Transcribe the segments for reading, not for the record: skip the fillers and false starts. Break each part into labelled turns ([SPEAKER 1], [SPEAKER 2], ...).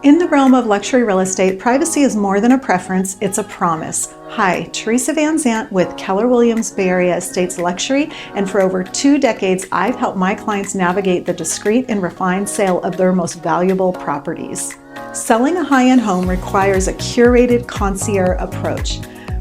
[SPEAKER 1] In the realm of luxury real estate, privacy is more than a preference, it's a promise. Hi, Theresa Van Zant with Keller Bay Area Estates Luxury, and for over 2 decades, I've helped my clients navigate the discreet and refined sale of their most valuable properties. Selling a high-end home requires a curated concierge approach.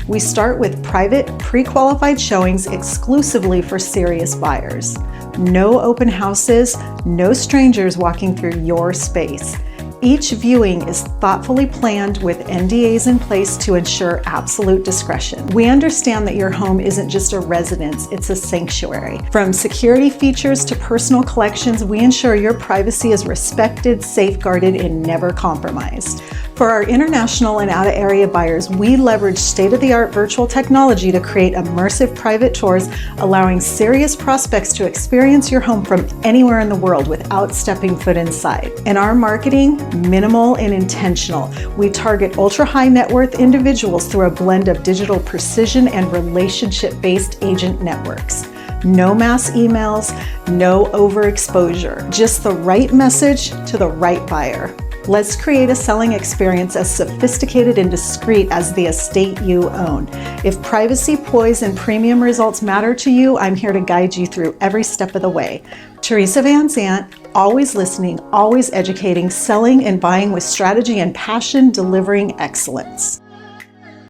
[SPEAKER 1] We start with private, pre-qualified showings exclusively for serious buyers. No open houses, no strangers walking through your space. Each viewing is thoughtfully planned with NDAs in place to ensure absolute discretion. We understand that your home isn't just a residence, it's a sanctuary. From security features to personal collections, we ensure your privacy is respected, safeguarded, and never compromised. For our international and out-of-area buyers, we leverage state-of-the-art virtual technology to create immersive private tours, allowing serious prospects to experience your home from anywhere in the world without stepping foot inside. In our marketing, minimal and intentional, we target ultra-high net worth individuals through a blend of digital precision and relationship-based agent networks. No mass emails, no overexposure, just the right message to the right buyer. Let's create a selling experience as sophisticated and discreet as the estate you own. If privacy, poise, and premium results matter to you, I'm here to guide you through every step of the way. Theresa Van Zant, always listening, always educating, selling and buying with strategy and passion, delivering excellence.